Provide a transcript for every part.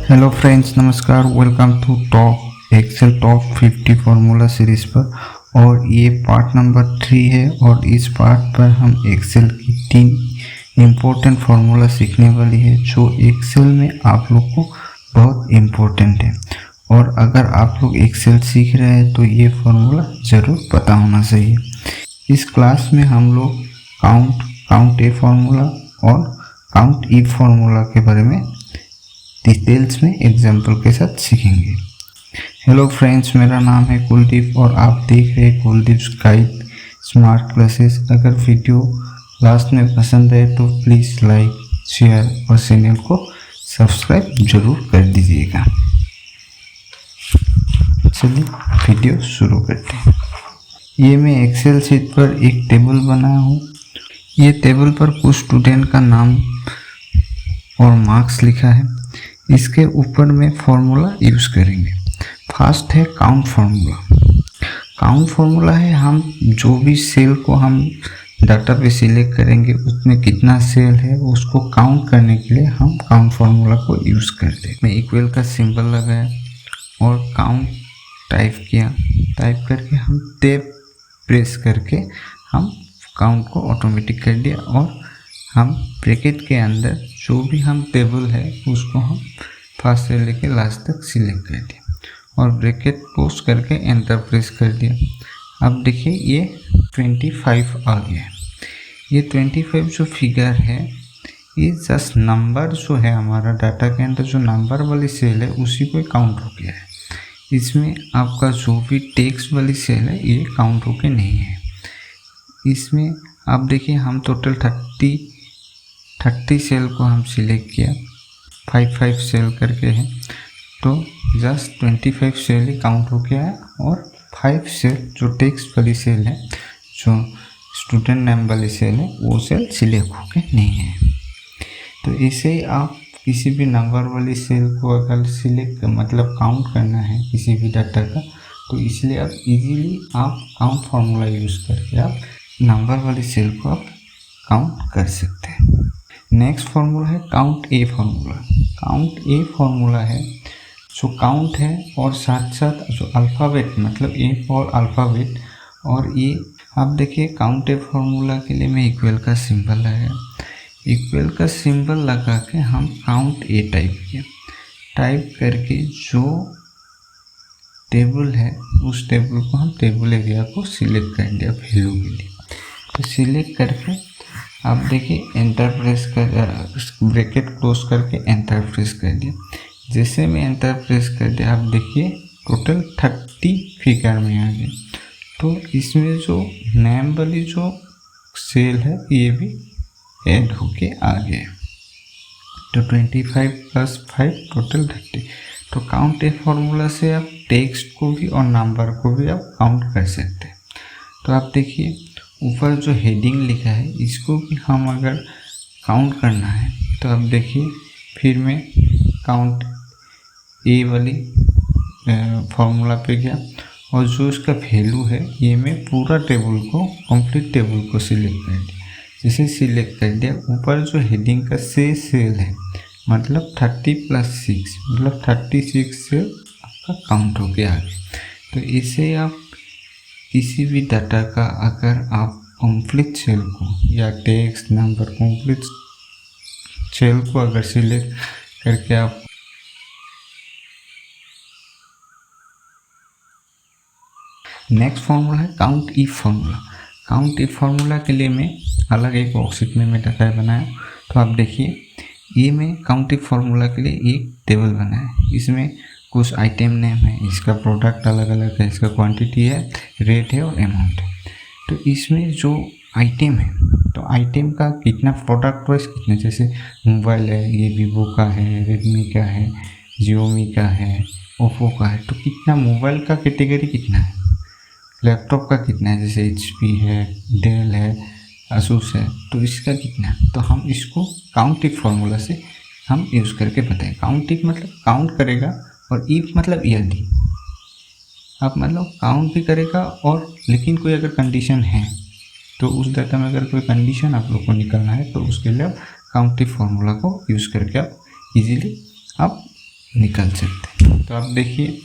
Hello friends, नमस्कार। Welcome to top excel top 50 formula series पर। और ये पार्ट नंबर 3 है और इस पार्ट पर हम एक्सेल की 3 इम्पोर्टेंट फार्मूला सीखने वाली है जो एक्सेल में आप लोग को बहुत इम्पोर्टेंट है। और अगर आप लोग एक्सेल सीख रहे हैं तो ये फार्मूला ज़रूर पता होना चाहिए। इस क्लास में हम लोग काउंट ए फार्मूला और काउंट ई फार्मूला के बारे में डिटेल्स में एग्जाम्पल के साथ सीखेंगे। हेलो फ्रेंड्स, मेरा नाम है कुलदीप और आप देख रहे हैं कुलदीप गाइड स्मार्ट क्लासेस। अगर वीडियो लास्ट में पसंद है तो प्लीज़ लाइक, शेयर और चैनल को सब्सक्राइब जरूर कर दीजिएगा। चलिए वीडियो शुरू करते हैं। ये मैं एक्सेल शीट पर एक टेबल बनाया हूँ। ये टेबल पर कुछ स्टूडेंट का नाम और मार्क्स लिखा है। इसके ऊपर में फॉर्मूला यूज़ करेंगे। फर्स्ट है काउंट फार्मूला। काउंट फार्मूला है हम जो भी सेल को हम डाटा पे सिलेक्ट करेंगे उसमें कितना सेल है उसको काउंट करने के लिए हम काउंट फार्मूला को यूज़ करते हैं। मैं इक्वल का सिंबल लगाया और काउंट टाइप किया। टाइप करके हम टैब प्रेस करके हम काउंट को ऑटोमेटिक कर दिया और हम ब्रैकेट के अंदर जो भी हम टेबल है उसको हम फर्स्ट से लेके लास्ट तक सिलेक्ट कर दिया और ब्रैकेट क्लोज करके एंटर प्रेस कर दिया। अब देखिए ये 25 आ गया है। ये 25 जो फिगर है ये जस्ट नंबर जो है हमारा डाटा के अंदर जो नंबर वाली सेल है उसी को काउंट हो गया है। इसमें आपका जो भी टेक्स्ट वाली सेल है ये काउंट होके नहीं है। इसमें आप देखिए हम टोटल 30 सेल को हम सिलेक्ट किया, 5 सेल करके है तो जस्ट 25 सेल ही काउंट हो गया है और 5 सेल जो टेक्स्ट वाली सेल है जो स्टूडेंट नेम वाली सेल है वो सेल सिलेक्ट होके नहीं है। तो इसे ही आप किसी भी नंबर वाली सेल को अगर सिलेक्ट मतलब काउंट करना है किसी भी डाटा का तो इसलिए आप इजीली आप काउंट फार्मूला यूज़ करके आप नंबर वाली सेल को आप काउंट कर सकते हैं। नेक्स्ट फार्मूला है काउंट ए फार्मूला। काउंट ए फार्मूला है जो काउंट है और साथ साथ जो अल्फ़ाबेट मतलब ए फॉर अल्फ़ाबेट। और ये आप देखिए काउंट ए फार्मूला के लिए मैं इक्वल का सिंबल लगाया। इक्वल का सिंबल लगा के हम काउंट ए टाइप किया। टाइप करके जो टेबल है उस टेबल को हम टेबल एरिया को सिलेक्ट कर दिया वैल्यू के लिए। तो सिलेक्ट करके आप देखिए एंटर प्रेस कर ब्रैकेट क्लोज करके एंटर प्रेस कर दिया। जैसे मैं एंटर प्रेस कर दिया आप देखिए टोटल 30 फिगर में आ गए। तो इसमें जो नेम वाली जो सेल है ये भी ऐड होके आ गए। तो 25 + 5 टोटल 30। तो काउंट ए फार्मूला से आप टेक्स्ट को भी और नंबर को भी आप काउंट कर सकते हैं। तो आप देखिए ऊपर जो हेडिंग लिखा है इसको भी हम अगर काउंट करना है तो आप देखिए फिर मैं काउंट ए वाली फार्मूला पे गया और जो इसका वैल्यू है ये मैं पूरा टेबल को कंप्लीट टेबल को सिलेक्ट कर दिया। जैसे सिलेक्ट कर दिया ऊपर जो हेडिंग का सेल है मतलब 30 + 6 मतलब 36 सेल आपका काउंट हो गया आगे। तो इसे आप किसी भी डाटा का अगर आप कंप्लीट सेल को या टेक्स्ट नंबर कंप्लीट सेल को अगर सिलेक्ट करके आप नेक्स्ट फार्मूला है काउंट ई फार्मूला। काउंट ई फार्मूला के लिए मैं अलग एक वर्कशीट में मैं डाटा बनाया। तो आप देखिए ये मैं काउंट ई फार्मूला के लिए एक टेबल बनाया। इसमें कुछ आइटम नेम है, इसका प्रोडक्ट अलग अलग है, इसका क्वांटिटी है, रेट है और अमाउंट है। तो इसमें जो आइटम है तो आइटम का कितना प्रोडक्ट वाइज कितना, जैसे मोबाइल है ये वीवो का है, रेडमी का है, जियोमी का है, ओप्पो का है। तो कितना मोबाइल का कैटेगरी कितना है, लैपटॉप का कितना है, जैसे HP है, डेल है, asus है, तो इसका कितना है। तो हम इसको काउंट इफ फार्मूला से हम यूज़ करके बताएं। काउंट इफ मतलब काउंट करेगा और इफ मतलब यदि आप मतलब काउंट भी करेगा और लेकिन कोई अगर कंडीशन है तो उस डाटा में अगर कोई कंडीशन आप लोग को निकालना है तो उसके लिए आप काउंट इफ फार्मूला को यूज़ करके आप इजीली आप निकाल सकते हैं। तो आप देखिए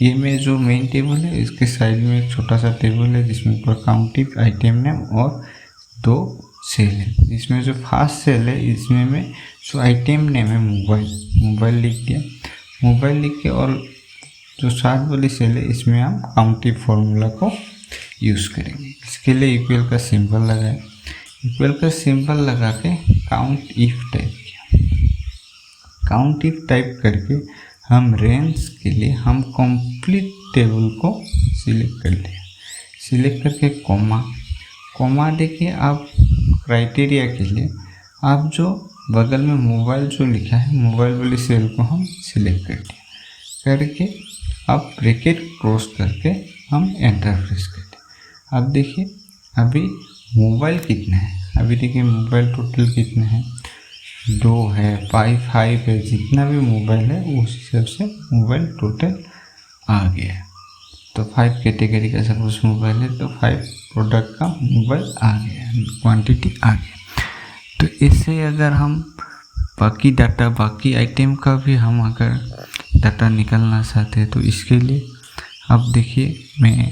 ये में जो मेन टेबल है इसके साइड में एक छोटा सा टेबल है जिसमें ऊपर काउंटिव, आइटम नेम और 2 सेल है। इसमें जो फर्स्ट सेल है इसमें में जो आइटम नेम है मोबाइल लिख दिया, मोबाइल लिख के, और जो 7 वाली सेल है इसमें हम काउंटिव फॉर्मूला को यूज़ करेंगे। इसके लिए इक्वल का सिंबल लगाए, इक्वल का सिंबल लगा के काउंट इफ टाइप किया। काउंट इफ टाइप करके हम रेंज के लिए हम कंप्लीट टेबल को सिलेक्ट कर लिया। सिलेक्ट करके कॉमा देखिए आप क्राइटेरिया के लिए आप जो बगल में मोबाइल जो लिखा है मोबाइल वाली सेल को हम सिलेक्ट कर दिया, करके आप ब्रैकेट क्लोज करके हम एंटर प्रेस कर दें। अब देखिए अभी मोबाइल कितना है, अभी देखिए मोबाइल टोटल कितना है, 2 है, 5 है, जितना भी मोबाइल है उस हिसाब से मोबाइल टोटल आ गया है। तो 5 कैटेगरी का सपोज मोबाइल है तो 5 प्रोडक्ट का मोबाइल आ गया, क्वांटिटी आ गया। तो इससे अगर हम बाकी डाटा, बाकी आइटम का भी हम अगर डाटा निकालना चाहते हैं तो इसके लिए आप देखिए मैं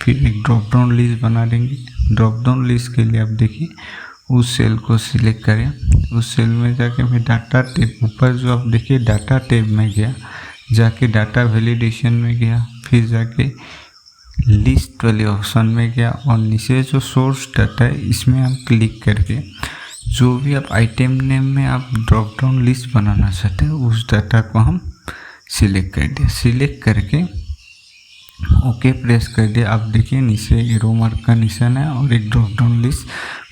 फिर एक ड्रॉप डाउन लिस्ट बना देंगे। ड्रॉप डाउन लिस्ट के लिए आप देखिए उस सेल को सिलेक्ट करें, उस सेल में जाके मैं डाटा टैब ऊपर जो आप देखिए डाटा टैब में गया, जाके डाटा वैलिडेशन में गया, फिर जाके लिस्ट वाले ऑप्शन में गया और नीचे जो सोर्स डाटा है इसमें हम क्लिक करके जो भी आप आइटम नेम में आप ड्रॉप डाउन लिस्ट बनाना चाहते हैं उस डाटा को हम सिलेक्ट कर दिया। सिलेक्ट करके ओके प्रेस कर दिया। आप देखिए नीचे एरो मार्क का निशान है और एक ड्रॉप डाउन लिस्ट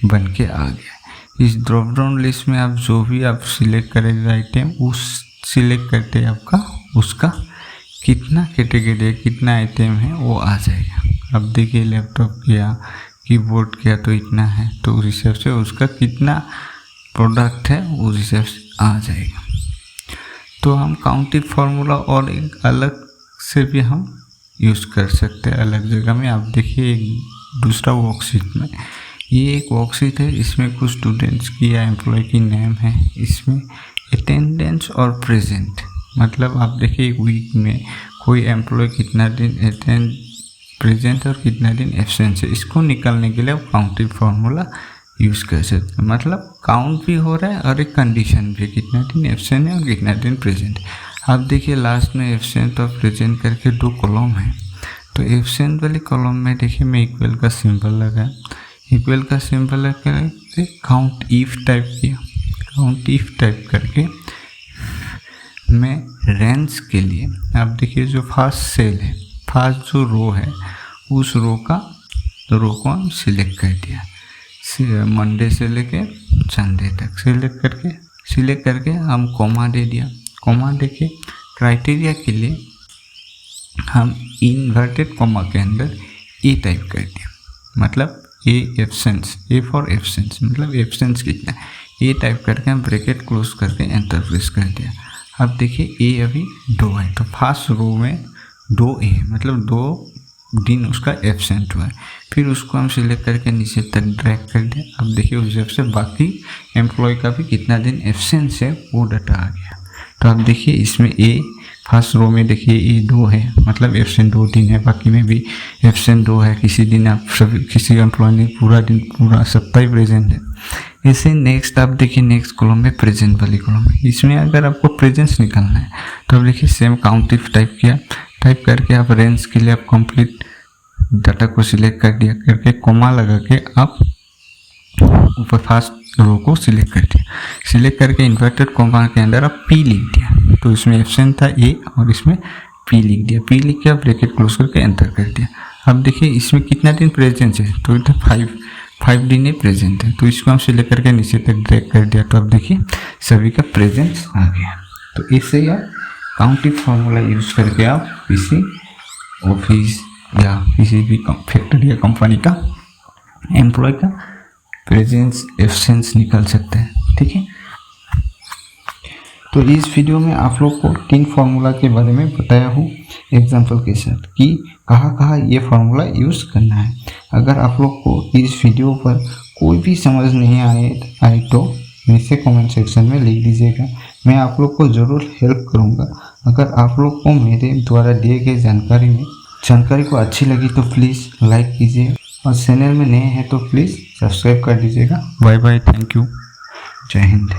बन के आ गया। इस ड्रॉप डाउन लिस्ट में आप जो भी आप सिलेक्ट करेंगे आइटम उस सिलेक्ट करते आपका उसका कितना कैटेगरी है, कितना आइटम है वो आ जाएगा। अब देखिए लैपटॉप किया, कीबोर्ड किया तो इतना है, तो उस हिसाब से उसका कितना प्रोडक्ट है उस हिसाब से आ जाएगा। तो हम काउंटिव फार्मूला और एक अलग से भी हम यूज़ कर सकते हैं अलग जगह में। आप देखिए एक दूसरा वर्कशीट में, ये एक वर्कशीट है, इसमें कुछ स्टूडेंट्स की या एम्प्लॉय की नेम है, इसमें अटेंडेंस और प्रेजेंट, मतलब आप देखिए एक वीक में कोई एम्प्लॉय कितना दिन प्रेजेंट और कितना दिन एब्सेंट है, इसको निकालने के लिए आप काउंटिव फार्मूला यूज़ कर सकते हैं। मतलब काउंट भी हो रहा है और एक कंडीशन भी, कितना दिन एब्सेंट है और कितना दिन प्रेजेंट है। आप देखिए लास्ट में एब्सेंट और प्रेजेंट करके 2 कॉलम है, तो एब्सेंट वाले कॉलम में देखिए मैं इक्वल का सिंबल लगा, इक्वल का सिंबल लगा के काउंट इफ टाइप किया। काउंट इफ टाइप करके मैं रेंज के लिए आप देखिए जो फर्स्ट सेल है, फर्स्ट जो रो है उस रो को हम सिलेक्ट कर दिया, मंडे से लेके संडे तक सिलेक्ट करके हम कॉमा दे दिया। कॉमा दे के क्राइटेरिया के लिए हम इन्वर्टेड कॉमा के अंदर ए टाइप कर दिया, मतलब ए एब्सेंस, ए फॉर एब्सेंस, मतलब एब्सेंस कितना है, ए टाइप करके हम ब्रैकेट क्लोज करके एंटर प्रेस कर दिया। अब देखिए ए अभी 2 है, तो फर्स्ट रो में 2 ए है, मतलब 2 दिन उसका एब्सेंट हुआ है। फिर उसको हम सिलेक्ट करके नीचे तक ड्रैग कर दें। अब देखिए उस हिसाब से बाकी एम्प्लॉय का भी कितना दिन एब्सेंस है वो डाटा आ गया। तो आप देखिए इसमें ए फर्स्ट रो में देखिए ए 2 है, मतलब एब्सेंट 2 दिन है, बाकी में भी एब्सेंट 2 है। किसी दिन आप सभी किसी एम्प्लॉय ने पूरा सप्ताह ही प्रेजेंट है। ऐसे नेक्स्ट आप देखिए नेक्स्ट कॉलम में प्रेजेंट वाली कॉलम है, इसमें अगर आपको प्रेजेंस निकालना है तो आप देखिए सेम काउंटिव टाइप किया, टाइप करके आप रेंज के लिए आप कंप्लीट डाटा को सिलेक्ट कर दिया, करके कॉमा लगा के आप ऊपर फर्स्ट रो को सिलेक्ट कर दिया। सिलेक्ट करके इन्वर्टेड कॉमा के अंदर आप पी लिख दिया, तो इसमें एब्सेंट था ए और इसमें पी लिख दिया। पी लिख के आप ब्रैकेट क्लोज करके एंटर कर दिया। अब देखिए इसमें कितना दिन प्रेजेंट है, तो इधर 5 दिन प्रेजेंट है, तो इसको हम सिलेक्ट करके नीचे तक ड्रैग कर दिया। तो अब देखिए सभी का प्रेजेंस आ गया। तो इससे आप काउंटिव फार्मूला यूज़ करके आप किसी ऑफिस या किसी भी फैक्ट्री या कंपनी का एम्प्लॉय का प्रेजेंस एब्सेंस निकाल सकते हैं। ठीक है, तो इस वीडियो में आप लोग को 3 फार्मूला के बारे में बताया हूँ एग्जाम्पल के साथ कि कहाँ ये फार्मूला यूज़ करना है। अगर आप लोग को इस वीडियो पर कोई भी समझ नहीं आए तो नीचे कमेंट सेक्शन में लिख दीजिएगा। मैं आप लोग को ज़रूर हेल्प करूँगा। अगर आप लोग को मेरे द्वारा दिए गए जानकारी को अच्छी लगी तो प्लीज़ लाइक कीजिए और चैनल में नए हैं तो प्लीज़ सब्सक्राइब कर दीजिएगा। बाय बाय, थैंक यू, जय हिंद।